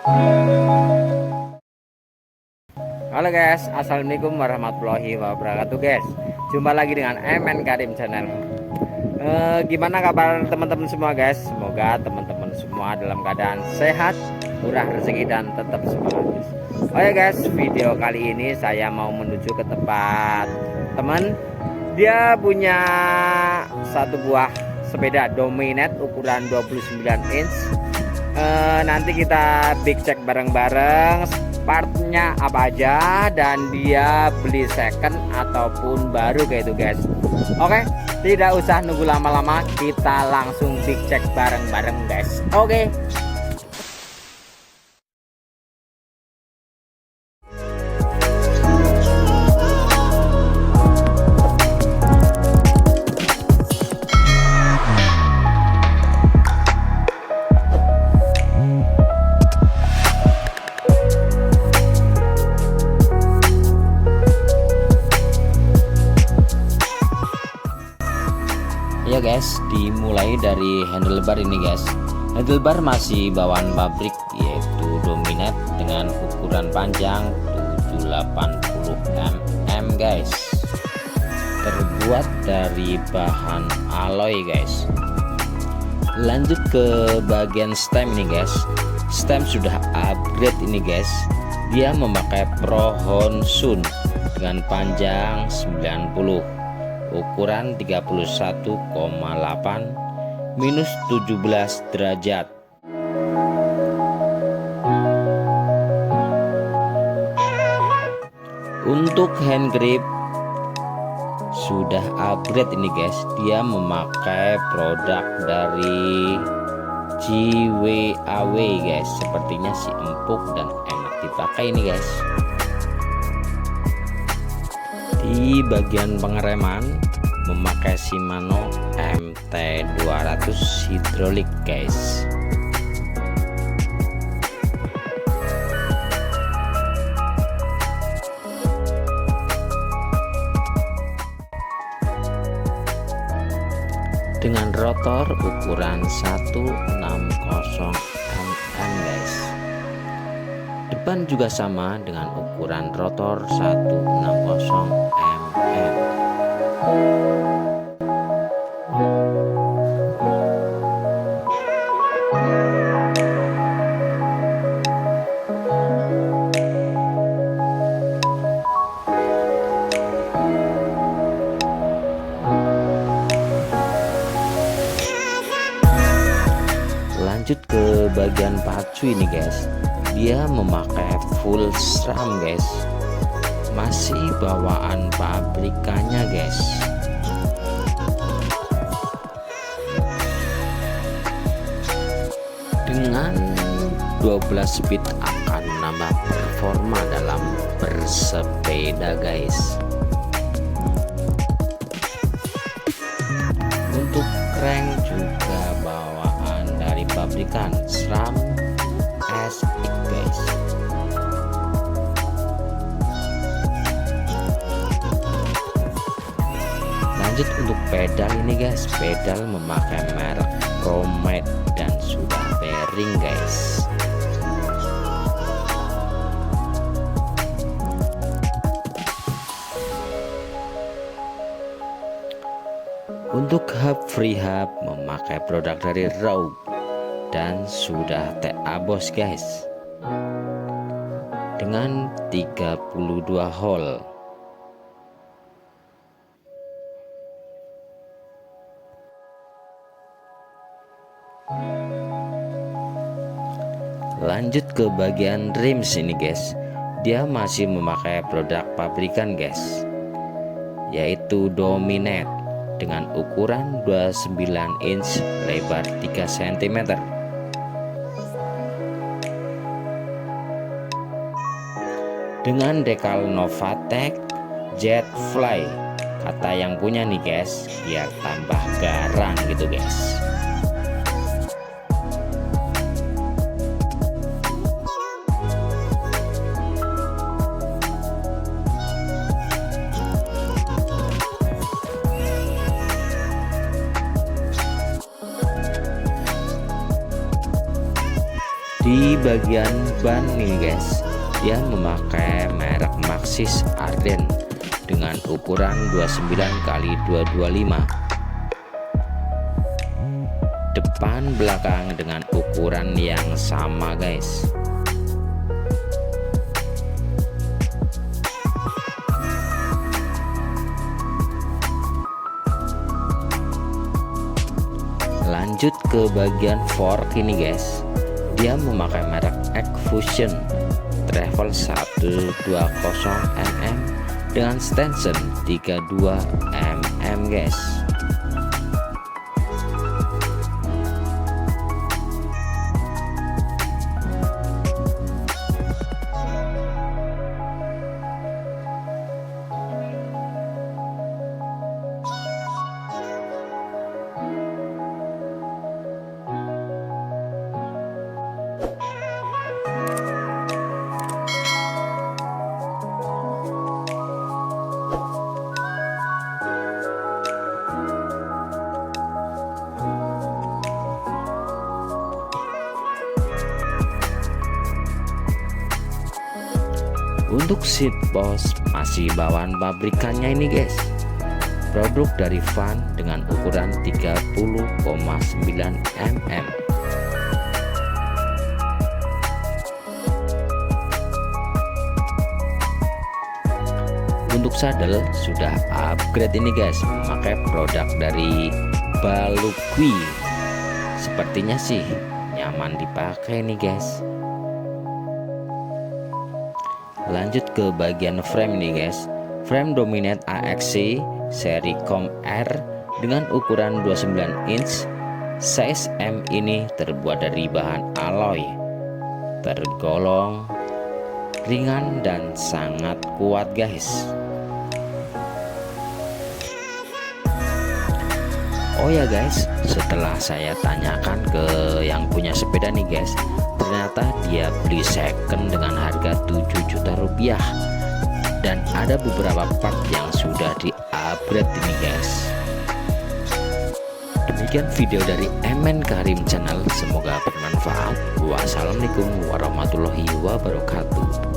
Halo guys, assalamualaikum warahmatullahi wabarakatuh guys. Jumpa lagi dengan MN Karim Channel. Gimana kabar teman-teman semua guys? Semoga teman-teman semua dalam keadaan sehat, murah rezeki dan tetap semangat guys. Oh ya guys, video kali ini saya mau menuju ke tempat teman. Dia punya satu buah sepeda Dominate ukuran 29 inch. Nanti kita big check bareng-bareng partnya apa aja, dan dia beli second ataupun baru kayak itu guys. Oke, tidak usah nunggu lama-lama, kita langsung big check bareng-bareng guys. Oke. Ya guys, dimulai dari handlebar ini guys. Handlebar masih bawaan pabrik, yaitu Dominate dengan ukuran panjang 780 mm guys. Terbuat dari bahan alloy guys. Lanjut ke bagian stem ini guys. Stem sudah upgrade ini guys. Dia memakai Pro Honsun dengan panjang 90, ukuran 31,8 minus 17 derajat. Untuk hand grip sudah upgrade ini guys. Dia memakai produk dari JWAW guys. Sepertinya si empuk dan enak dipakai ini guys. Di bagian pengereman memakai Shimano MT200 hidrolik guys. Dengan rotor ukuran 160 mm guys. Depan juga sama dengan ukuran rotor 160 mm. Lanjut ke bagian pacu ini guys. Dia memakai full SRAM guys. Masih bawaan pabrikannya guys. Dengan 12 speed akan nambah performa dalam bersepeda guys. Untuk crank juga bawaan dari pabrikan SRAM SX guys. Lanjut untuk pedal ini guys. Pedal memakai merek ProMade dan sudah bearing guys. Untuk hub free hub memakai produk dari Rogue dan sudah TA Boss guys. Dengan 32 hole. Lanjut ke bagian rims ini guys. Dia masih memakai produk pabrikan guys, yaitu Dominate dengan ukuran 29 inch, lebar 3 cm. Dengan dekal Novatec Jetfly, kata yang punya nih guys, biar tambah garang gitu guys. Di bagian ban nih guys, dia memakai merek Maxxis Arden dengan ukuran 29x225. Depan belakang dengan ukuran yang sama guys. Lanjut ke bagian fork ini guys, dia memakai merek X-Fusion Travel 120 mm dengan stanchion 32 mm guys. Untuk seat post masih bawaan pabrikannya ini guys, produk dari Van dengan ukuran 30,9 mm. Untuk saddle sudah upgrade ini guys, memakai produk dari Balukwi. Sepertinya sih nyaman dipakai nih guys. Lanjut ke bagian frame nih guys, frame Dominate AXC seri Com R dengan ukuran 29 inch. Size M ini terbuat dari bahan alloy, tergolong ringan dan sangat kuat guys. Oh ya guys, setelah saya tanyakan ke yang punya sepeda nih guys, ternyata dia beli second dengan harga 7 juta rupiah, dan ada beberapa part yang sudah di upgrade ini guys. Demikian video dari MN Karim Channel, semoga bermanfaat. Wassalamualaikum warahmatullahi wabarakatuh.